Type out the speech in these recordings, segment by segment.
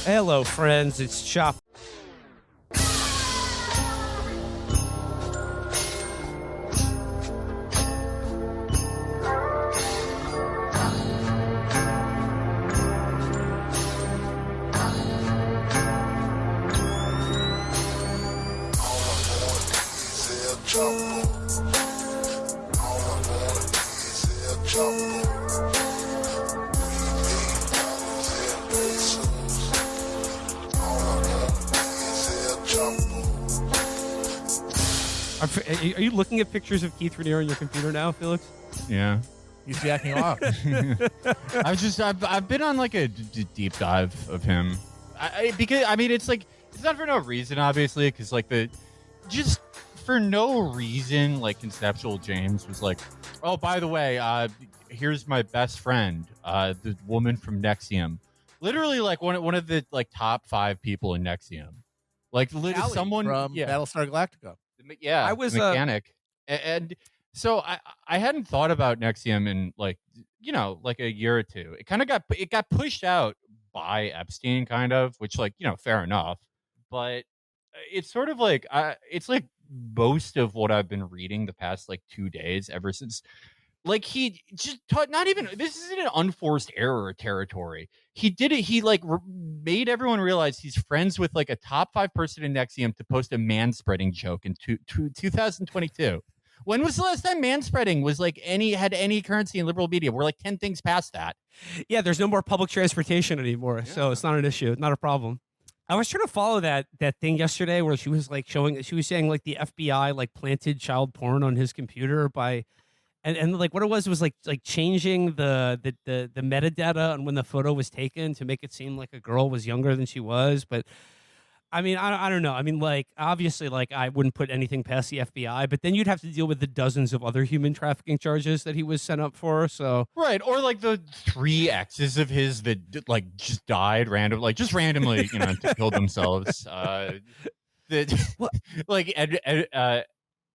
Hello, friends. It's Chapo. Are you looking at pictures of Keith Raniere on your computer now, Felix? Yeah. He's jacking off. I've been on like a deep dive of him. Because I mean, it's like, it's not for no reason, obviously, because like just for no reason, like Conceptual James was like, oh, by the way, here's my best friend, the woman from Nexivm. Literally like one of the like top 5 people in Nexivm. Like Callie someone from Battlestar Galactica. Yeah, I was the mechanic. And so I hadn't thought about Nexivm in like, like a year or two. It kind of got pushed out by Epstein, kind of, which like, fair enough. But it's sort of like it's like most of what I've been reading the past like 2 days ever since. Like he just taught, not even, this isn't an unforced error territory. He did it. He like made everyone realize he's friends with like a top 5 person in Nexivm to post a manspreading joke in 2022. When was the last time manspreading was like had any currency in liberal media? We're like 10 things past that. Yeah, there's no more public transportation anymore, so it's not an issue, not a problem. I was trying to follow that thing yesterday where she was like she was saying like the FBI like planted child porn on his computer by. And like what it was like changing the metadata on when the photo was taken to make it seem like a girl was younger than she was. But I mean, I don't know. I mean, like obviously, like I wouldn't put anything past the FBI, but then you'd have to deal with the dozens of other human trafficking charges that he was sent up for. So right, or like the 3 exes of his that like just died randomly, killed themselves. Like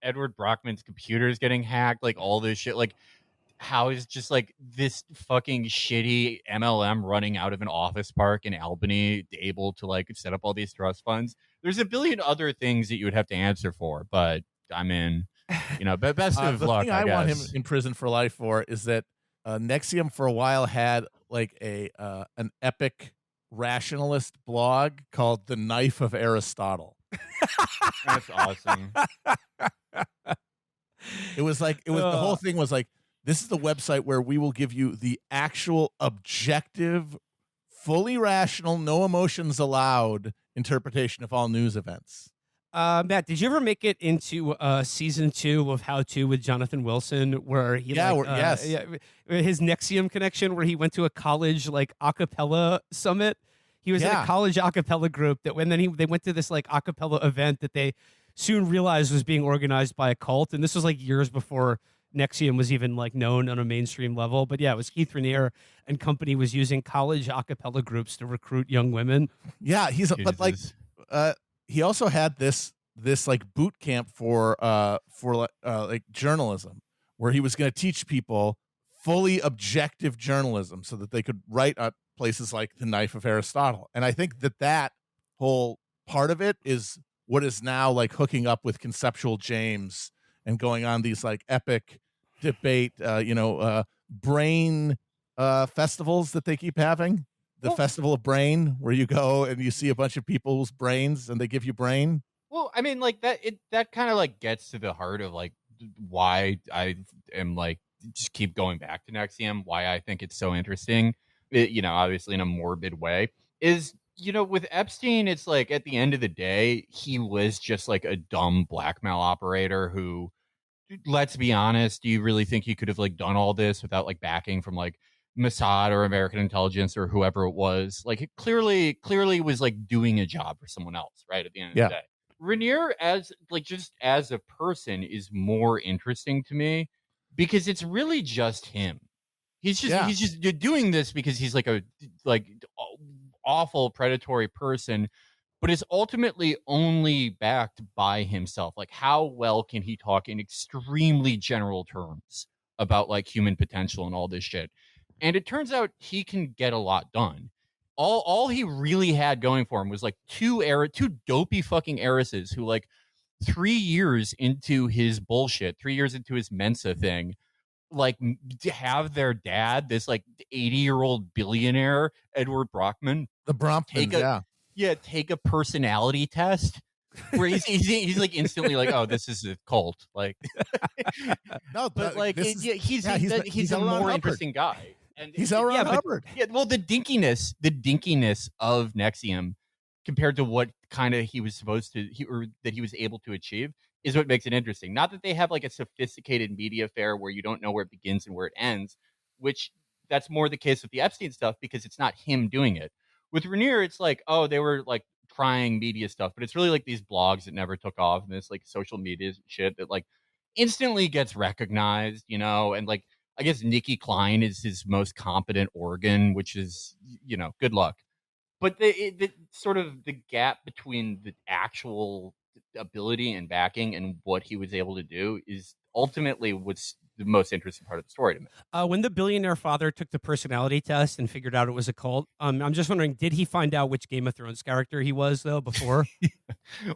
Edward Brockman's computer is getting hacked, like all this shit. Like, how is just like this fucking shitty MLM running out of an office park in Albany able to like set up all these trust funds? There's a billion other things that you would have to answer for, but I mean, but best of the luck. thing I want him in prison for life for is that Nexivm for a while had like an epic rationalist blog called The Knife of Aristotle. That's awesome. It was the whole thing was like, this is the website where we will give you the actual objective, fully rational, no emotions allowed interpretation of all news events. Matt, did you ever make it into season 2 of How To with Jonathan Wilson, where he yes, his Nexivm connection, where he went to a college like a cappella summit? He was in a college a cappella group they went to this like a cappella event that they soon realized was being organized by a cult, and this was like years before Nexivm was even like known on a mainstream level. But yeah, it was Keith Raniere and company was using college a cappella groups to recruit young women. Yeah, but like he also had this like boot camp for like journalism, where he was going to teach people fully objective journalism so that they could write up places like The Knife of Aristotle. And I think that whole part of it is what is now like hooking up with Conceptual James and going on these like epic debate, brain festivals that they keep having. The Festival of Brain, where you go and you see a bunch of people's brains and they give you brain. Well, I mean, like that kind of like gets to the heart of like why I am like just keep going back to Nexivm, why I think it's so interesting. Obviously in a morbid way, is, with Epstein, it's like at the end of the day, he was just like a dumb blackmail operator who, let's be honest, do you really think he could have like done all this without like backing from like Mossad or American intelligence or whoever it was? Like it clearly was like doing a job for someone else, right? At the end of the day. Raniere as like just as a person is more interesting to me because it's really just him. He's just doing this because he's like a awful predatory person, but is ultimately only backed by himself. Like, how well can he talk in extremely general terms about like human potential and all this shit? And it turns out he can get a lot done. all he really had going for him was like two dopey fucking heiresses who like 3 years into his bullshit, 3 years into his Mensa thing, like to have their dad, this like 80-year-old billionaire, Edward Brockman, The Bromptons, take a personality test where he's like instantly like, oh, this is a cult, like. No, but like he's a more interesting guy, and he's L. Ron Hubbard. Yeah, well, the dinkiness of Nexivm compared to what kind of he was supposed to that he was able to achieve is what makes it interesting. Not that they have like a sophisticated media affair where you don't know where it begins and where it ends, which that's more the case with the Epstein stuff because it's not him doing it. With Rainier, it's like, oh, they were like trying media stuff, but it's really like these blogs that never took off and this like social media shit that like instantly gets recognized, you know, and like I guess Nikki Klein is his most competent organ, which is, you know, good luck. But the sort of the gap between the actual ability and backing and what he was able to do is ultimately what's the most interesting part of the story to me. When the billionaire father took the personality test and figured out it was a cult, I'm just wondering, did he find out which Game of Thrones character he was though before?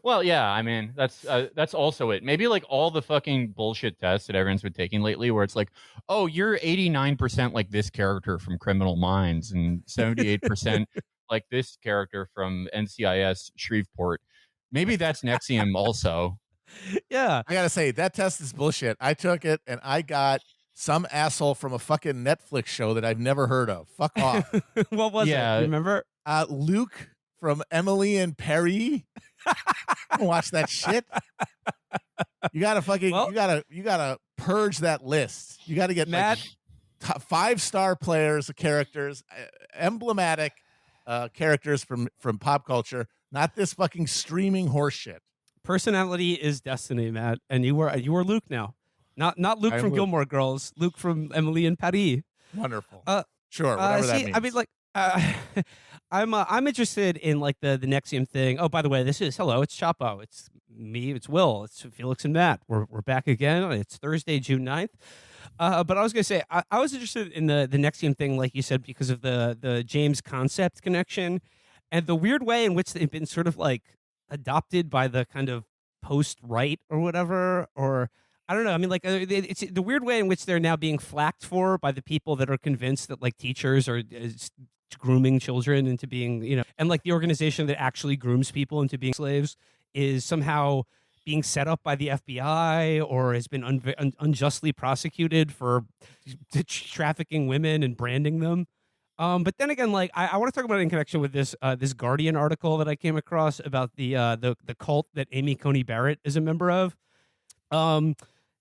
Well, yeah, I mean that's also it. Maybe like all the fucking bullshit tests that everyone's been taking lately, where it's like, oh, you're 89% like this character from Criminal Minds and 78% like this character from NCIS Shreveport. Maybe that's Nexivm also. Yeah. I gotta say, that test is bullshit. I took it and I got some asshole from a fucking Netflix show that I've never heard of. Fuck off. What was it? You remember? Luke from Emily and Perry. Watch that shit. You gotta fucking you gotta purge that list. You gotta get Matt, like 5-star players, characters, emblematic characters from pop culture, not this fucking streaming horse shit. Personality is destiny, Matt, and you were Luke now, not Luke from Gilmore Girls, Luke from Emily in Paris. Wonderful. Sure, whatever that means. I mean, like, I'm interested in like the Nexivm thing. Oh, by the way, it's Chapo, it's me, it's Will, it's Felix and Matt. We're back again. It's Thursday, June 9th. But I was gonna say I was interested in the Nexivm thing, like you said, because of the James concept connection and the weird way in which they've been sort of like adopted by the kind of post-right or whatever, or I don't know. I mean, like it's the weird way in which they're now being flacked for by the people that are convinced that like teachers are grooming children into being, you know, and like the organization that actually grooms people into being slaves is somehow being set up by the FBI or has been unjustly prosecuted for trafficking women and branding them. But then again, like I want to talk about it in connection with this this Guardian article that I came across about the cult that Amy Coney Barrett is a member of.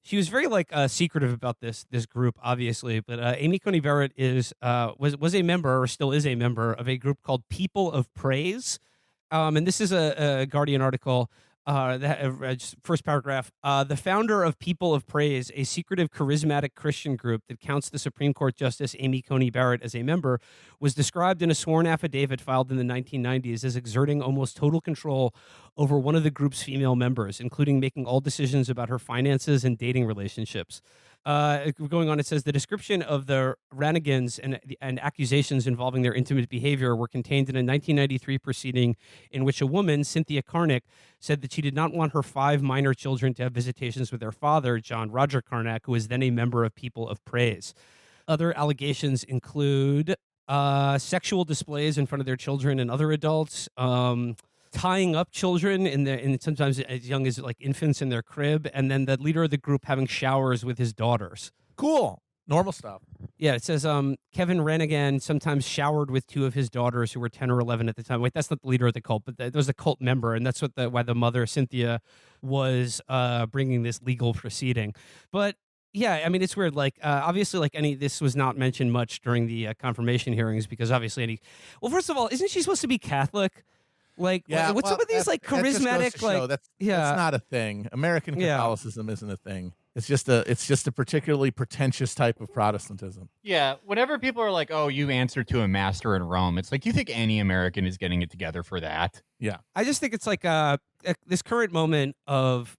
She was very like secretive about this group, obviously, but Amy Coney Barrett was a member or still is a member of a group called People of Praise, and this is a Guardian article. First paragraph. The founder of People of Praise, a secretive, charismatic Christian group that counts the Supreme Court Justice Amy Coney Barrett as a member, was described in a sworn affidavit filed in the 1990s as exerting almost total control over one of the group's female members, including making all decisions about her finances and dating relationships. Going on, it says the description of the Ranigans and accusations involving their intimate behavior were contained in a 1993 proceeding in which a woman, Cynthia Karnick, said that she did not want her 5 minor children to have visitations with their father, John Roger Karnick, who was then a member of People of Praise. Other allegations include sexual displays in front of their children and other adults, tying up children in sometimes as young as like infants in their crib, and then the leader of the group having showers with his daughters. Cool. Normal stuff. Yeah, it says Kevin Ranigan sometimes showered with 2 of his daughters who were 10 or 11 at the time. Wait, that's not the leader of the cult, but there's a cult member, and that's why the mother, Cynthia, was bringing this legal proceeding. But yeah, I mean, it's weird. Like, obviously, like this was not mentioned much during the confirmation hearings because obviously well, first of all, isn't she supposed to be Catholic? Like, yeah, what's up with these like charismatic like? That's not a thing. American Catholicism isn't a thing. It's just a particularly pretentious type of Protestantism. Yeah, whenever people are like, "Oh, you answer to a master in Rome," it's like, you think any American is getting it together for that? Yeah, I just think it's like this current moment of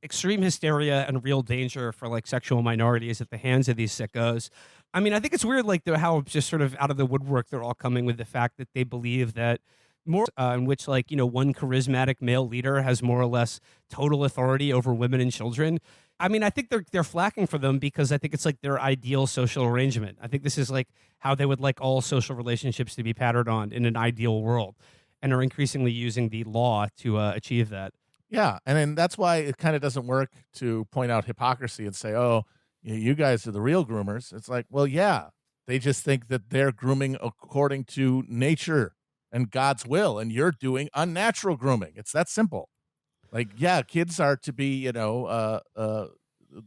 extreme hysteria and real danger for like sexual minorities at the hands of these sickos. I mean, I think it's weird, like how just sort of out of the woodwork they're all coming with the fact that they believe that more in which like one charismatic male leader has more or less total authority over women and children. I mean, I think they're flacking for them because I think it's like their ideal social arrangement. I think this is like how they would like all social relationships to be patterned on in an ideal world, and are increasingly using the law to achieve that. Yeah, and then that's why it kind of doesn't work to point out hypocrisy and say, "Oh, you guys are the real groomers." It's like, well, yeah, they just think that they're grooming according to nature and God's will, and you're doing unnatural grooming. It's that simple. Like, yeah, kids are to be, the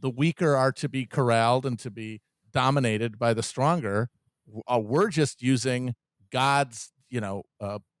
weaker are to be corralled and to be dominated by the stronger. We're just using God's,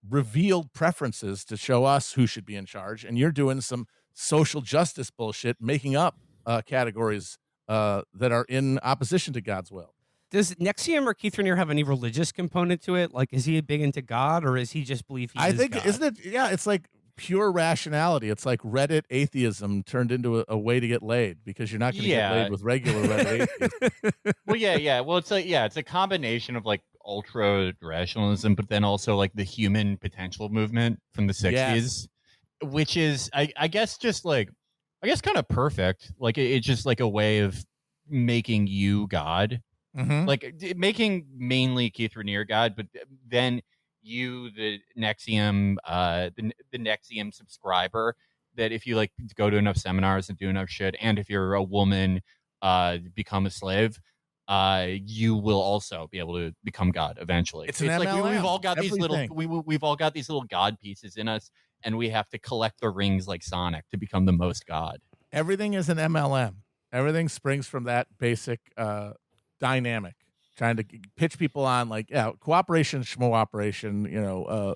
revealed preferences to show us who should be in charge. And you're doing some social justice bullshit, making up categories that are in opposition to God's will. Does Nexivm or Keith Raniere have any religious component to it? Like, is he big into God, or is he just believe he is God? Isn't it? Yeah, it's like pure rationality. It's like Reddit atheism turned into a way to get laid, because you're not going to get laid with regular Reddit atheism. Well, yeah. Well, it's like, it's a combination of like ultra rationalism, but then also like the human potential movement from the 60s, which is, I guess, just like, kind of perfect. Like, it's just like a way of making you God. Mm-hmm. Like making mainly Keith Raniere God, but then you, the Nexivm, the Nexivm subscriber, that if you like go to enough seminars and do enough shit, and if you're a woman, become a slave, you will also be able to become God eventually. It's like we've all got everything. these little we've all got these little God pieces in us, and we have to collect the rings like Sonic to become the most God. Everything is an MLM. Everything springs from that basic dynamic, trying to pitch people on like, cooperation, schmooperation,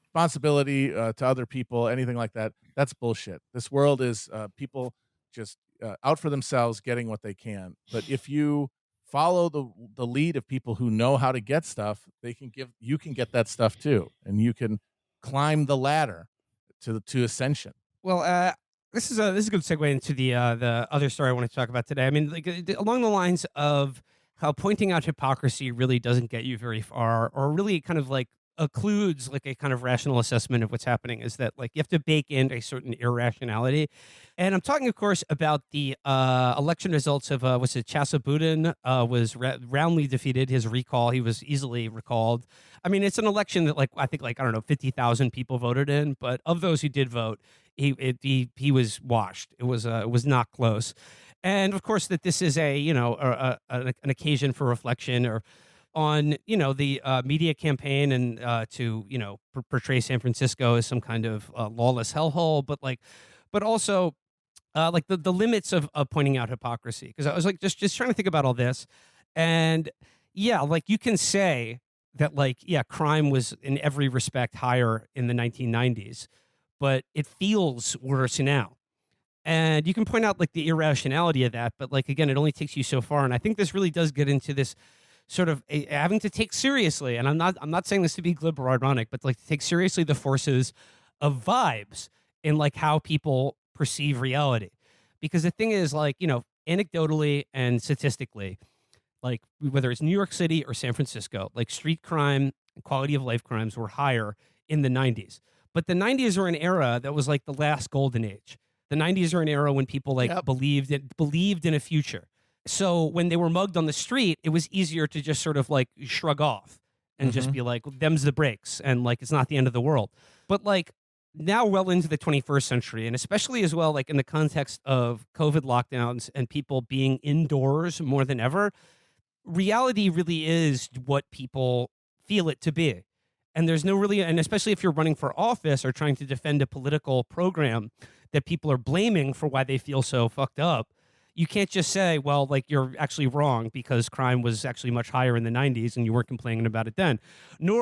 responsibility to other people, anything like that. That's bullshit. This world is people just out for themselves, getting what they can. But if you follow the lead of people who know how to get stuff, you can get that stuff too, and you can climb the ladder to ascension. Well, this is a good segue into the other story I want to talk about today. I mean, like along the lines of how pointing out hypocrisy really doesn't get you very far, or really kind of like occludes like a kind of rational assessment of what's happening, is that like you have to bake in a certain irrationality. And I'm talking, of course, about the election results of was it Chapo was roundly defeated. His recall, he was easily recalled. I mean, it's an election that I think 50,000 people voted in, but of those who did vote, he was washed. It was not close. And of course, that this is an occasion for reflection, or on the media campaign, and to portray San Francisco as some kind of lawless hellhole, but also the limits of pointing out hypocrisy. Because I was like just trying to think about all this, and you can say that crime was in every respect higher in the 1990s, but it feels worse now. And you can point out the irrationality of that, but again, it only takes you so far. And I think this really does get into this sort of having to take seriously, and I'm not saying this to be glib or ironic, but to take seriously the forces of vibes in how people perceive reality. Because the thing is, anecdotally and statistically, whether it's New York City or San Francisco, street crime and quality of life crimes were higher in the 90s. But the 90s were an era that was the last golden age. The 90s are an era when people believed in a future. So when they were mugged on the street, it was easier to just sort of shrug off and just be like, them's the breaks, and it's not the end of the world. But now well into the 21st century, and especially as well in the context of COVID lockdowns and people being indoors more than ever, reality really is what people feel it to be. And there's no really, and especially if you're running for office or trying to defend a political program that people are blaming for why they feel so fucked up, you can't just say, well, you're actually wrong because crime was actually much higher in the 90s and you weren't complaining about it then. Nor